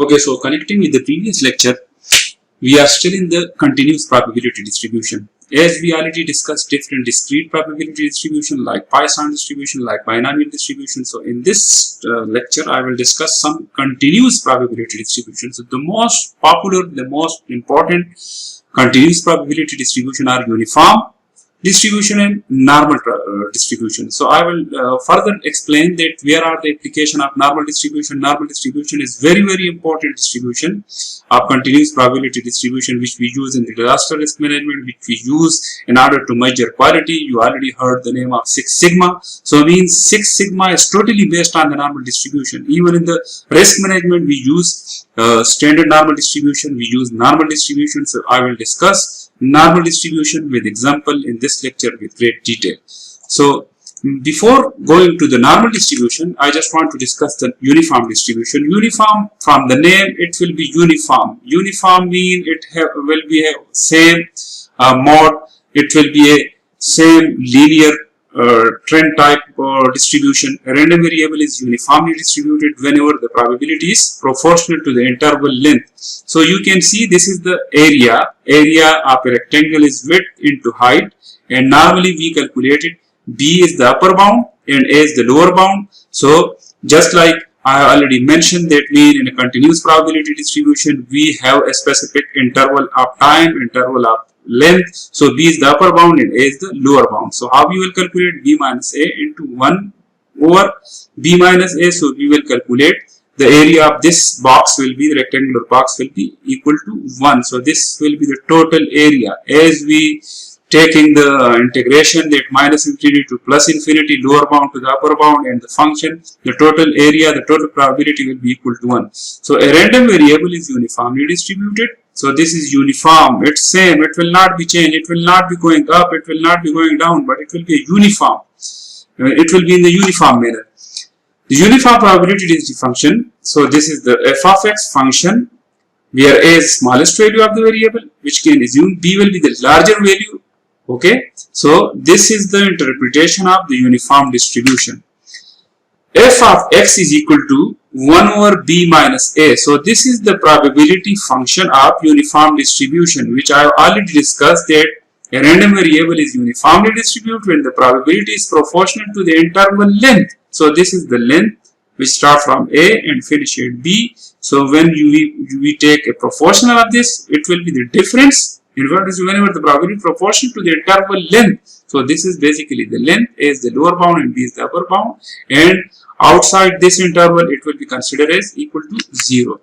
Okay, so connecting with the previous lecture, we are still in the continuous probability distribution. As we already discussed different discrete probability distribution like Poisson distribution, like binomial distribution. So in this lecture, I will discuss some continuous probability distribution. So the most popular, the most important continuous probability distribution are uniform distribution and normal distribution. So I will further explain that where are the application of normal distribution. Normal distribution is very important distribution of continuous probability distribution, which we use in the disaster risk management, which we use in order to measure quality. You already heard the name of Six Sigma. So it means Six Sigma is totally based on the normal distribution. Even in the risk management, we use standard normal distribution, we use normal distribution. So I will discuss normal distribution with example in this lecture with great detail. So before going to the normal distribution, I just want to discuss the uniform distribution. Uniform, from the name, it will be uniform. Uniform means it will be a same mode, it will be a same linear trend type distribution. A random variable is uniformly distributed whenever the probability is proportional to the interval length. So you can see this is the area of a rectangle is width into height, and normally we calculate it. B is the upper bound and A is the lower bound. So just like I already mentioned, that mean in a continuous probability distribution we have a specific interval of time, interval of length. So B is the upper bound and A is the lower bound. So how we will calculate? B minus A into 1 over B minus A. So we will calculate the area of this box will be, the rectangular box will be equal to 1. So this will be the total area. As we taking the integration, that minus infinity to plus infinity, lower bound to the upper bound, and the function, the total area, the total probability will be equal to 1. So a random variable is uniformly distributed. So this is uniform, it's same, it will not be changed, it will not be going up, it will not be going down, but it will be a uniform. It will be in the uniform manner. The uniform probability density function, so this is the f of x function, where a is smallest value of the variable, which can assume b will be the larger value. Okay, so this is the interpretation of the uniform distribution. F of x is equal to 1 over b minus a. So this is the probability function of uniform distribution, which I have already discussed, that a random variable is uniformly distributed when the probability is proportional to the interval length. So this is the length which start from a and finish at b. So when we take a proportional of this, it will be the difference. Whenever the probability proportional to the interval length. So this is basically the length, A is the lower bound and B is the upper bound, and outside this interval it will be considered as equal to 0.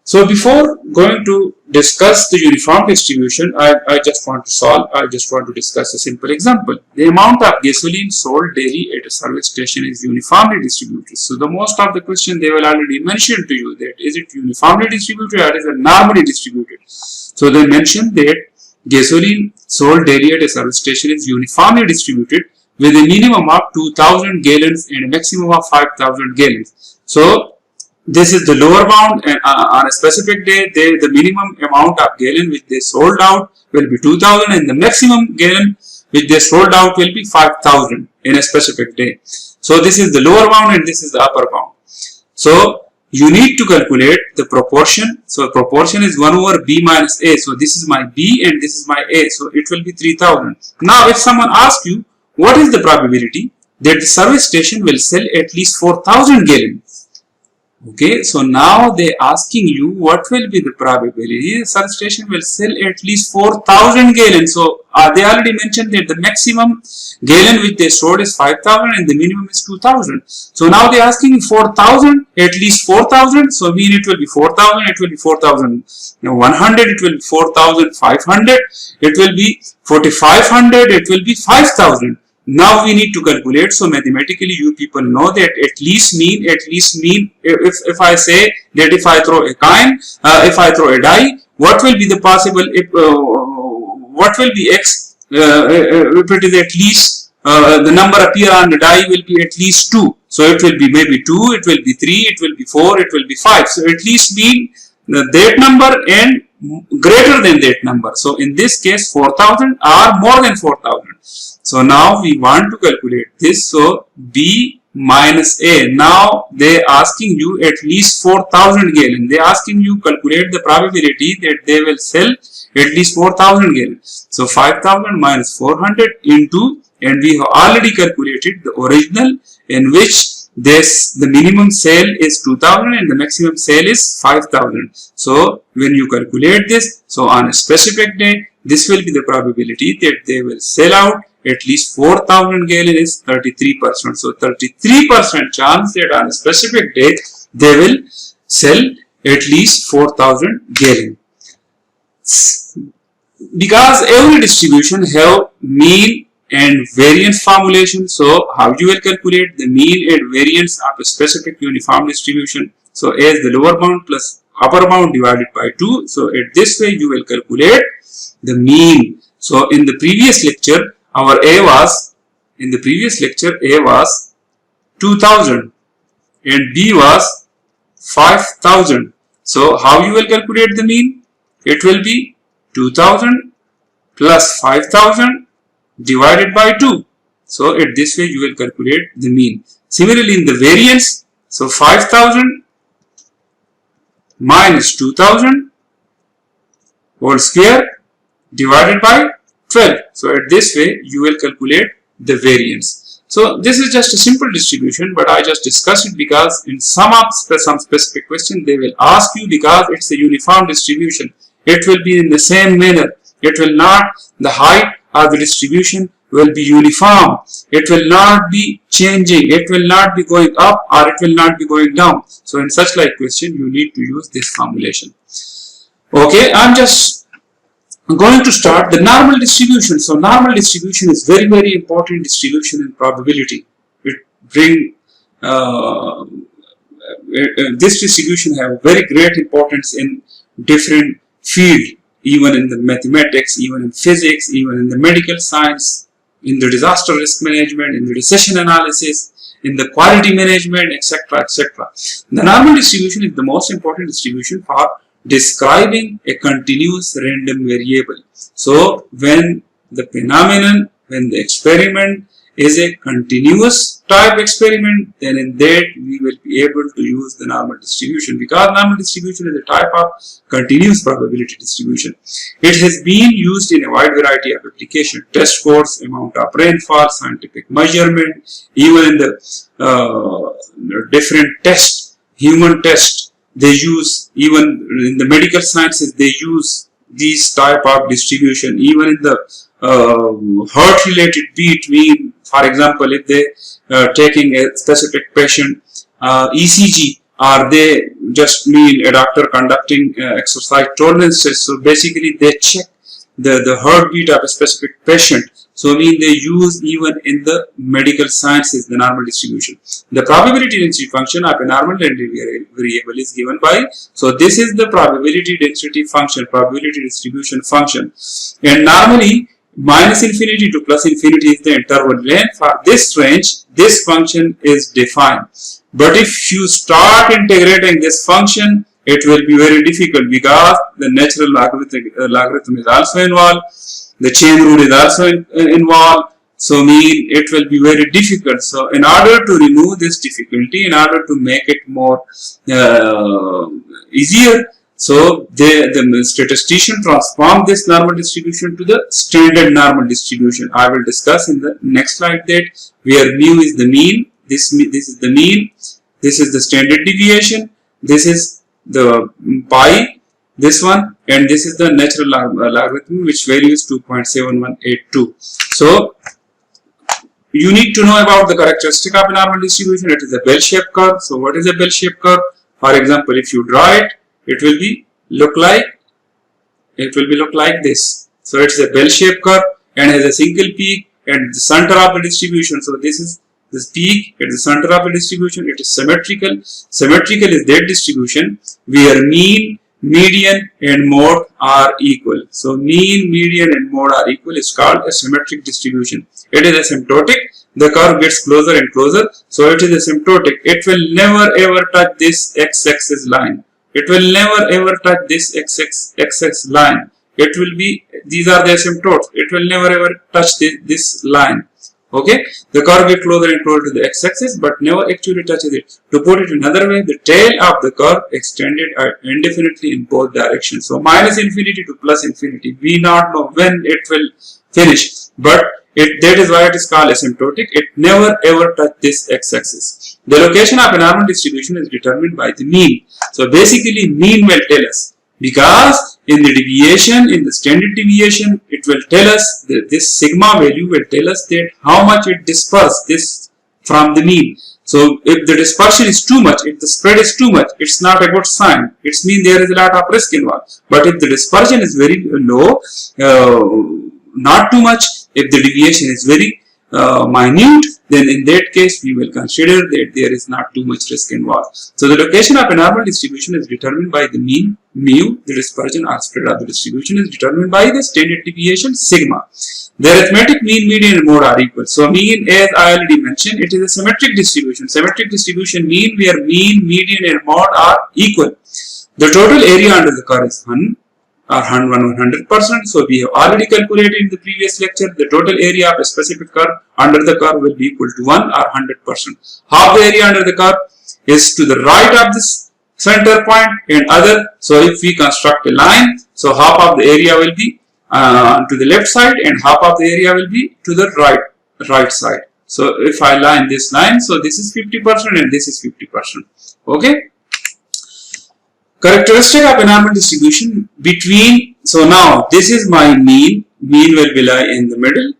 So before going to discuss the uniform distribution, I just want to discuss a simple example. The amount of gasoline sold daily at a service station is uniformly distributed. So the most of the question they will already mention to you, that is it uniformly distributed or is it normally distributed. So they mentioned that gasoline sold daily at a service station is uniformly distributed with a minimum of 2000 gallons and a maximum of 5000 gallons. So this is the lower bound, and on a specific day, the minimum amount of gallon which they sold out will be 2000 and the maximum gallon which they sold out will be 5000 in a specific day. So this is the lower bound and this is the upper bound. So you need to calculate the proportion. So proportion is 1 over b minus a. So this is my b and this is my a. So it will be 3000. Now if someone asks you what is the probability that the service station will sell at least 4000 gallons. Okay, so now they asking you what will be the probability the service station will sell at least 4000 gallons. So they already mentioned that the maximum gallon which they sold is 5000 and the minimum is 2000. So now they asking 4000, at least 4000. So mean it will be 4000, it will be 4100, it will be 4500, it will be 4500, it will be 5000. Now we need to calculate. So mathematically you people know that at least mean, if I say that if I throw a coin, if I throw a die, what will be the possible, what will be x, if it is at least, the number appear on the die will be at least 2. So it will be maybe 2, it will be 3, it will be 4, it will be 5. So at least mean that number and greater than that number. So in this case 4000 or more than 4000. So now we want to calculate this. So b minus A. Now they asking you at least 4,000 gallon. They asking you calculate the probability that they will sell at least 4,000 gallon. So 5,000 minus 400 into, and we have already calculated the original in which the minimum sale is 2,000 and the maximum sale is 5,000. So when you calculate this, so on a specific day, this will be the probability that they will sell out at least 4,000 gallon is 33%. So 33% chance that on a specific day they will sell at least 4,000 gallon. Because every distribution have mean and variance formulation, so how you will calculate the mean and variance of a specific uniform distribution? So as the lower bound plus upper bound divided by 2, so at this way you will calculate the mean. So in the previous lecture our A was, in the previous lecture A was 2,000 and B was 5,000. So how you will calculate the mean? It will be 2,000 plus 5,000 divided by 2. So at this way you will calculate the mean. Similarly in the variance, so 5,000 minus 2,000 whole square divided by 12. So at this way you will calculate the variance. So this is just a simple distribution, but I just discussed it because in some specific question they will ask you, because it's a uniform distribution, it will be in the same manner. It will not, the height of the distribution will be uniform. It will not be changing. It will not be going up or it will not be going down. So in such like question you need to use this formulation. Okay, I'm just going to start the normal distribution. So normal distribution is very important distribution in probability. It bring this distribution have very great importance in different field, even in the mathematics, even in physics, even in the medical science, in the disaster risk management, in the recession analysis, in the quality management, etc., etc. The normal distribution is the most important distribution for describing a continuous random variable. So when the phenomenon, when the experiment is a continuous type experiment, then in that we will be able to use the normal distribution, because normal distribution is a type of continuous probability distribution. It has been used in a wide variety of applications: test scores, amount of rainfall, scientific measurement, even in the different tests, human tests. They use, even in the medical sciences, they use these type of distribution. Even in the heart related beat mean, for example, if they taking a specific patient ECG, or they just mean a doctor conducting exercise tolerances. So basically they check the heartbeat of a specific patient. So mean they use even in the medical sciences the normal distribution. The probability density function of a normal variable is given by, so this is the probability density function, probability distribution function. And normally minus infinity to plus infinity is the interval length. For this range, this function is defined. But if you start integrating this function, it will be very difficult, because the natural logarithm is also involved. The chain rule is also involved. So mean it will be very difficult. So in order to remove this difficulty, in order to make it more easier, so the statistician transform this normal distribution to the standard normal distribution. I will discuss in the next slide that where mu is the mean, this is the mean, this is the standard deviation, this is the pi, this one, and this is the natural logarithm, which value is 2.7182. So you need to know about the characteristic of a normal distribution. It is a bell-shaped curve. So what is a bell-shaped curve? For example, if you draw it, it will look like this. So it is a bell-shaped curve and has a single peak and the center of the distribution. So this is this peak at the center of the distribution. It is symmetrical. Symmetrical is that distribution where mean, median and mode are equal. So mean, median and mode are equal is called a symmetric distribution. It is asymptotic. The curve gets closer and closer. So it is asymptotic. It will never ever touch this x-axis line. It will never ever touch this x-axis line. It will be, these are the asymptotes. It will never ever touch this line. Okay, the curve gets closer and closer to the x-axis, but never actually touches it. To put it another way, the tail of the curve extended indefinitely in both directions. So minus infinity to plus infinity. We not know when it will finish, but that is why it is called asymptotic. It never ever touches this x-axis. The location of a normal distribution is determined by the mean. So basically, mean will tell us, because in the deviation, in the standard deviation, it will tell us that this sigma value will tell us that how much it disperses this from the mean. So if the dispersion is too much, if the spread is too much, it's not a good sign. It means there is a lot of risk involved. But if the dispersion is very low, not too much, if the deviation is very minute, then in that case we will consider that there is not too much risk involved. So the location of a normal distribution is determined by the mean mu. The dispersion or spread of the distribution is determined by the standard deviation sigma. The arithmetic mean, median and mode are equal. So mean, as I already mentioned, it is a symmetric distribution. Symmetric distribution mean where mean, median and mode are equal. The total area under the curve is 100%. So we have already calculated in the previous lecture the total area of a specific curve under the curve will be equal to 1 or 100%. Half the area under the curve is to the right of this center point and other. So if we construct a line, so half of the area will be to the left side and half of the area will be to the right side. So if I line this line, so this is 50% and this is 50%. Okay. Characteristic of a normal distribution between, so now this is my mean will be lie in the middle.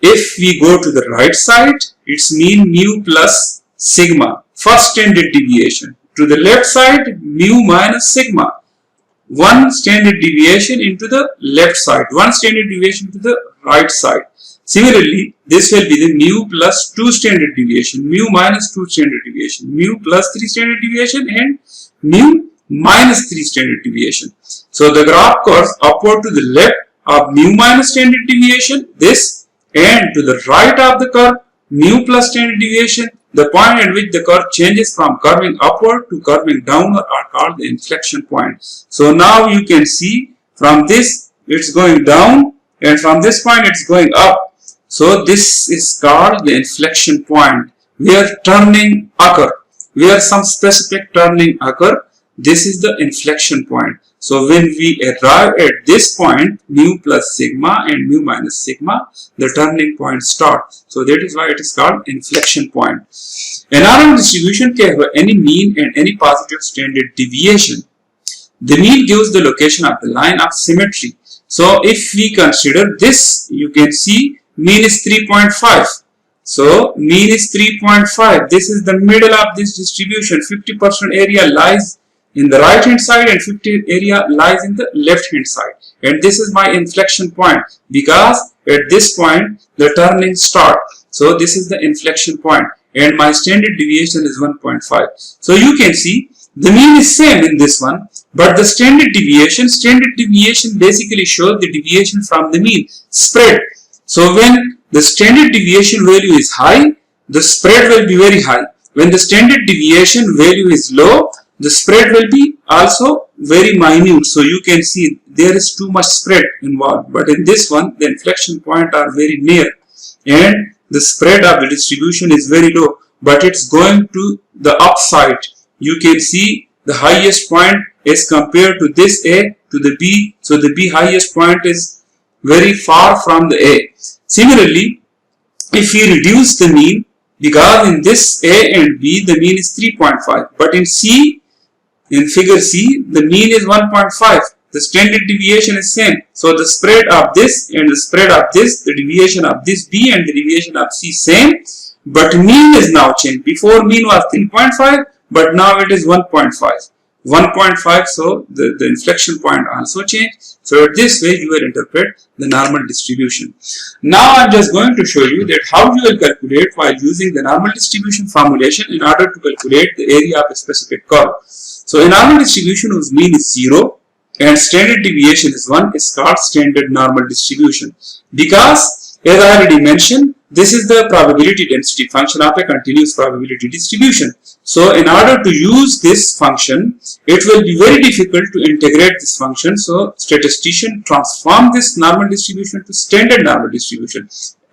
If we go to the right side, it's mean mu plus sigma, first standard deviation. To the left side, mu minus sigma, one standard deviation into the left side, one standard deviation to the right side. Similarly, this will be the mu plus 2 standard deviation, mu minus 2 standard deviation, mu plus 3 standard deviation and mu minus 3 standard deviation. So the graph curves upward to the left of mu minus standard deviation, this, and to the right of the curve mu plus standard deviation. The point at which the curve changes from curving upward to curving downward are called the inflection point. So now you can see from this it's going down and from this point it's going up. So this is called the inflection point where turning occur, where some specific turning occur. This is the inflection point. So when we arrive at this point, mu plus sigma and mu minus sigma, the turning point starts. So that is why it is called inflection point. A normal distribution can have any mean and any positive standard deviation. The mean gives the location of the line of symmetry. So if we consider this, you can see mean is 3.5. So mean is 3.5. This is the middle of this distribution. 50% area lies in the right hand side and 50 area lies in the left hand side, and this is my inflection point because at this point the turning start. So this is the inflection point and my standard deviation is 1.5. So you can see the mean is same in this one, but the standard deviation basically shows the deviation from the mean spread. So when the standard deviation value is high, the spread will be very high. When the standard deviation value is low, the spread will be also very minute. So you can see there is too much spread involved. But in this one, the inflection point are very near and the spread of the distribution is very low, but it's going to the upside. You can see the highest point is compared to this A to the B. So the B highest point is very far from the A. Similarly, if we reduce the mean, because in this A and B the mean is 3.5, but in C, in figure C, the mean is 1.5. The standard deviation is same. So the spread of this and the spread of this, the deviation of this B and the deviation of C same, but mean is now changed. Before mean was 3.5, but now it is 1.5. 1.5, so the inflection point also changed. So this way you will interpret the normal distribution. Now I am just going to show you that how you will calculate while using the normal distribution formulation in order to calculate the area of a specific curve. So a normal distribution whose mean is 0 and standard deviation is 1 is called standard normal distribution, because as I already mentioned, this is the probability density function of a continuous probability distribution. So in order to use this function, it will be very difficult to integrate this function. So statistician transform this normal distribution to standard normal distribution.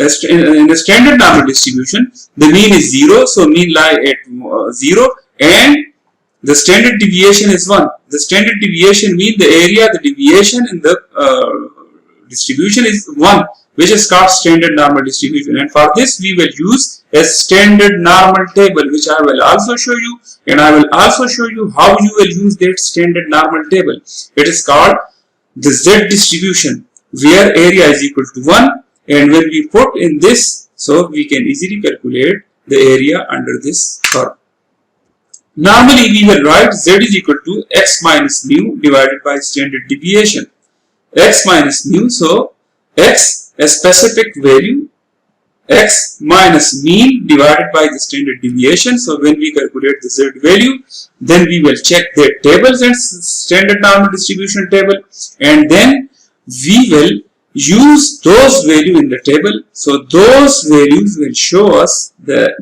in the standard normal distribution, the mean is 0, so mean lie at 0, and the standard deviation is 1. The standard deviation means the area, the deviation in the distribution is 1, which is called standard normal distribution. And for this we will use a standard normal table, which I will also show you, and I will also show you how you will use that standard normal table. It is called the Z distribution, where area is equal to 1, and when we put in this, so we can easily calculate the area under this curve. Normally we will write Z is equal to x minus mu divided by standard deviation. X minus mu, so x a specific value, x minus mean divided by the standard deviation. So when we calculate the Z value, then we will check the tables and standard normal distribution table, and then we will use those values in the table. So those values will show us that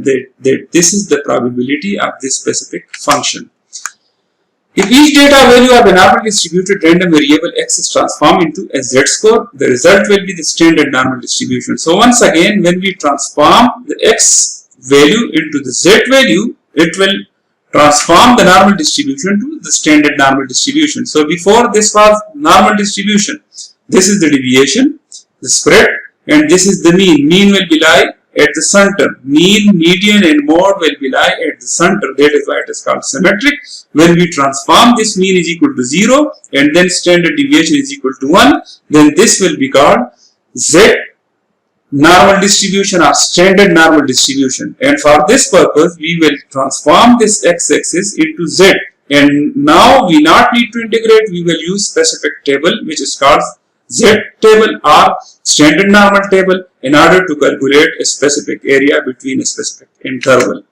this is the probability of this specific function. If each data value of a normally distributed random variable x is transformed into a z-score, the result will be the standard normal distribution. So once again, when we transform the x value into the z value, it will transform the normal distribution to the standard normal distribution. So before, this was normal distribution. This is the deviation, the spread, and this is the mean. Mean will be lie at the center. Mean, median, and mode will be lie at the center. That is why it is called symmetric. When we transform this mean is equal to 0 and then standard deviation is equal to 1, then this will be called Z normal distribution or standard normal distribution. And for this purpose, we will transform this x-axis into Z. And now we not need to integrate. We will use specific table, which is called Z table or standard normal table, in order to calculate a specific area between a specific interval.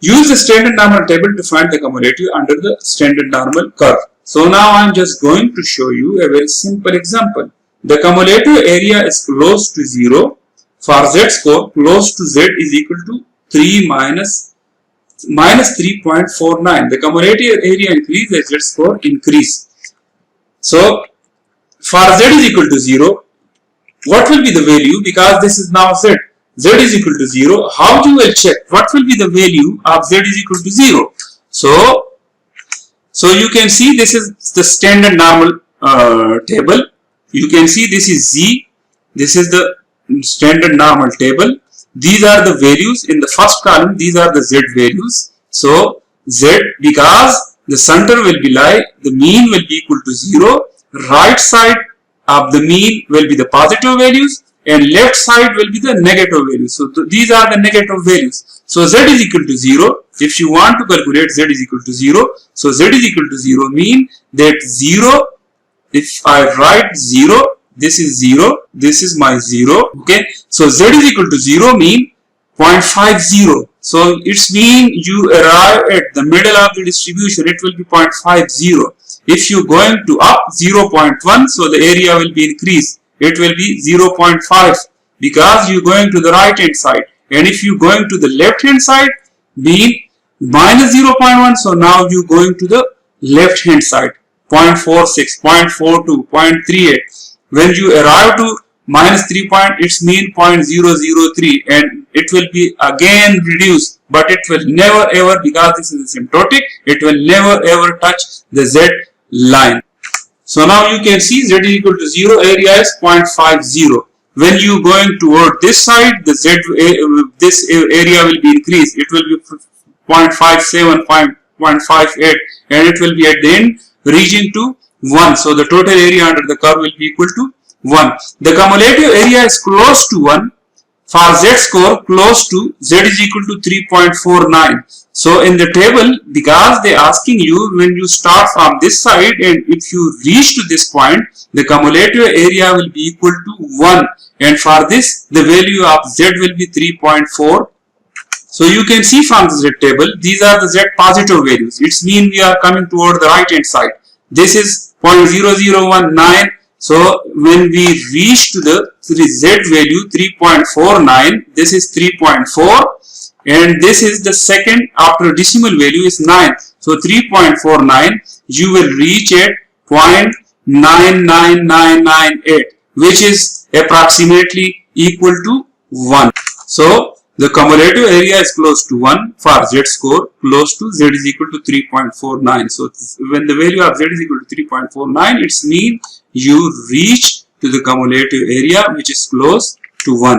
Use the standard normal table to find the cumulative under the standard normal curve. So now I am just going to show you a very simple example. The cumulative area is close to 0. For z-score, close to z is equal to 3 minus 3.49. The cumulative area increase as z-score increase. So for z is equal to 0, what will be the value? Because this is now z. Z is equal to 0. How you will check what will be the value of z is equal to 0? So you can see this is the standard normal table. You can see this is z. This is the standard normal table. These are the values in the first column. These are the z values. So z, because the center will be lie, the mean will be equal to 0. Right side of the mean will be the positive values and left side will be the negative values. So these are the negative values. So z is equal to 0. If you want to calculate z is equal to 0, so z is equal to 0 mean that 0, if I write 0, this is 0, this is my 0, okay. So z is equal to 0 mean 0.50. So it's mean you arrive at the middle of the distribution, it will be 0.50. If you going to up 0.1, so the area will be increased. It will be 0.5 because you going to the right hand side. And if you going to the left hand side, mean minus 0.1. So now you going to the left hand side, 0.46, 0.42, 0.38. When you arrive to minus 3 point, it's mean 0.003, and it will be again reduced, but it will never ever, because this is asymptotic, it will never ever touch the z line. So now you can see z is equal to 0, area is 0.50. When you going toward this side, the z this area will be increased. It will be 0.57, 0.58, and it will be at the end reaching to 1. So the total area under the curve will be equal to 1. The cumulative area is close to 1. For z-score, close to z is equal to 3.49. So in the table, because they asking you when you start from this side and if you reach to this point, the cumulative area will be equal to 1. And for this, the value of z will be 3.4. So you can see from the z table, these are the z positive values. It's mean we are coming toward the right hand side. This is 0.0019. So when we reach to the z value 3.49, this is 3.4, and this is the second after decimal value is 9. So 3.49, you will reach at 0.99998, which is approximately equal to 1. So the cumulative area is close to 1 for Z score, close to Z is equal to 3.49. So when the value of Z is equal to 3.49, it means you reach to the cumulative area which is close to 1.